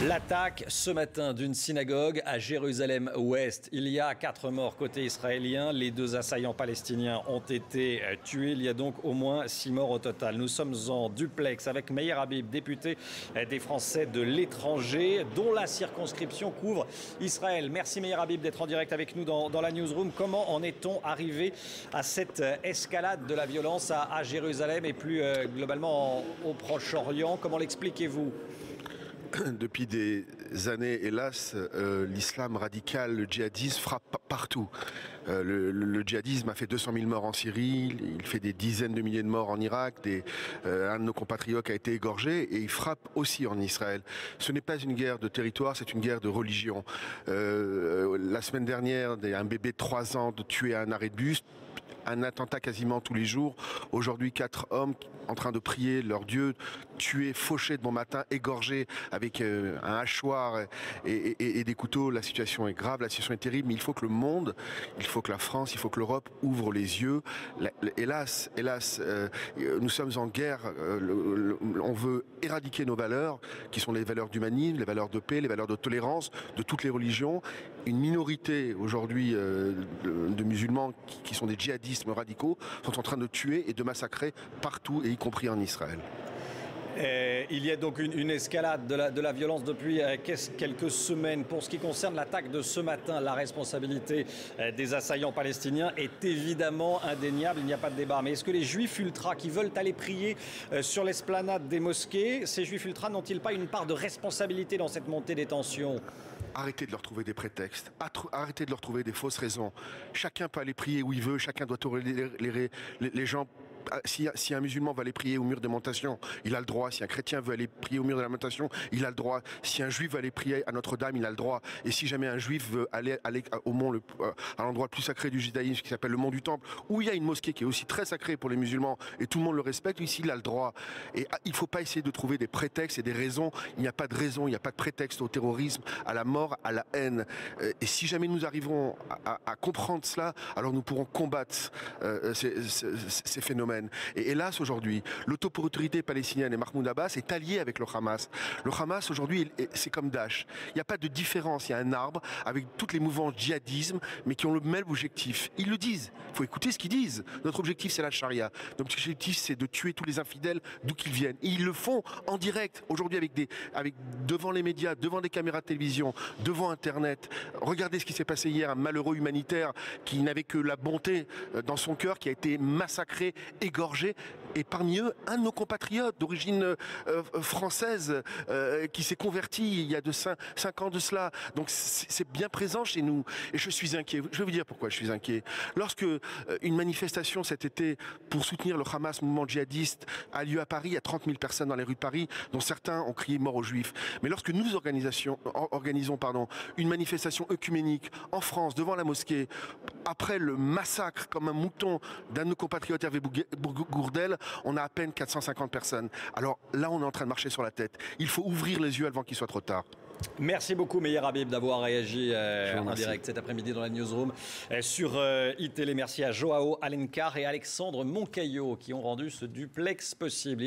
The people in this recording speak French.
L'attaque ce matin d'une synagogue à Jérusalem-Ouest. Il y a 4 morts côté israélien. Les 2 assaillants palestiniens ont été tués. Il y a donc au moins 6 morts au total. Nous sommes en duplex avec Meyer Habib, député des Français de l'étranger, dont la circonscription couvre Israël. Merci Meyer Habib d'être en direct avec nous dans la newsroom. Comment en est-on arrivé à cette escalade de la violence à Jérusalem et plus globalement au Proche-Orient? Comment l'expliquez-vous? Depuis des années, hélas, l'islam radical, le djihadisme frappe partout. Le djihadisme a fait 200 000 morts en Syrie, il fait des dizaines de milliers de morts en Irak, un de nos compatriotes a été égorgé et il frappe aussi en Israël. Ce n'est pas une guerre de territoire, c'est une guerre de religion. La semaine dernière, un bébé de 3 ans tué à un arrêt de bus, un attentat quasiment tous les jours. Aujourd'hui, 4 hommes en train de prier leur Dieu, tués, fauchés de bon matin, égorgés avec un hachoir et des couteaux. La situation est grave, la situation est terrible, mais il faut que le monde, il faut que la France, il faut que l'Europe ouvre les yeux. Hélas, nous sommes en guerre. On veut éradiquer nos valeurs, qui sont les valeurs d'humanisme, les valeurs de paix, les valeurs de tolérance de toutes les religions. Une minorité aujourd'hui de musulmans qui sont des djihadistes radicaux sont en train de tuer et de massacrer partout, et y compris en Israël. Il y a donc une escalade de la violence depuis quelques semaines. Pour ce qui concerne l'attaque de ce matin, la responsabilité des assaillants palestiniens est évidemment indéniable, il n'y a pas de débat. Mais est-ce que les juifs ultras qui veulent aller prier sur l'esplanade des mosquées, ces juifs ultras n'ont-ils pas une part de responsabilité dans cette montée des tensions ? Arrêtez de leur trouver des prétextes, arrêtez de leur trouver des fausses raisons. Chacun peut aller prier où il veut, chacun doit tolérer les gens. Si un musulman va aller prier au mur de lamentation, il a le droit. Si un chrétien veut aller prier au mur de lamentation, il a le droit. Si un juif veut aller prier à Notre-Dame, il a le droit. Et si jamais un juif veut aller au mont, à l'endroit le plus sacré du judaïsme, qui s'appelle le mont du Temple, où il y a une mosquée qui est aussi très sacrée pour les musulmans, et tout le monde le respecte, ici il a le droit. Et il ne faut pas essayer de trouver des prétextes et des raisons. Il n'y a pas de raison, il n'y a pas de prétexte au terrorisme, à la mort, à la haine. Et si jamais nous arrivons à comprendre cela, alors nous pourrons combattre ces phénomènes. Et hélas, aujourd'hui, l'autorité palestinienne et Mahmoud Abbas est allié avec le Hamas. Le Hamas, aujourd'hui, c'est comme Daesh. Il n'y a pas de différence. Il y a un arbre avec toutes les mouvances djihadisme, mais qui ont le même objectif. Ils le disent. Il faut écouter ce qu'ils disent. Notre objectif, c'est la charia. Notre objectif, c'est de tuer tous les infidèles d'où qu'ils viennent. Et ils le font en direct, aujourd'hui, devant les médias, devant des caméras de télévision, devant Internet. Regardez ce qui s'est passé hier. Un malheureux humanitaire qui n'avait que la bonté dans son cœur, qui a été massacré, égorgé, et parmi eux, un de nos compatriotes d'origine française qui s'est converti il y a 5 ans de cela. Donc c'est bien présent chez nous. Et je suis inquiet. Je vais vous dire pourquoi je suis inquiet. Lorsque une manifestation cet été pour soutenir le Hamas, mouvement djihadiste, a lieu à Paris, il y a 30 000 personnes dans les rues de Paris, dont certains ont crié mort aux Juifs. Mais lorsque nous organisons une manifestation œcuménique en France, devant la mosquée, après le massacre comme un mouton d'un de nos compatriotes, Hervé Gourdel, on a à peine 450 personnes. Alors là, on est en train de marcher sur la tête. Il faut ouvrir les yeux avant qu'il soit trop tard. Merci beaucoup Meyer Habib d'avoir réagi en direct cet après-midi dans la newsroom sur iTélé. Merci à Joao Alencar et Alexandre Moncaillot qui ont rendu ce duplex possible.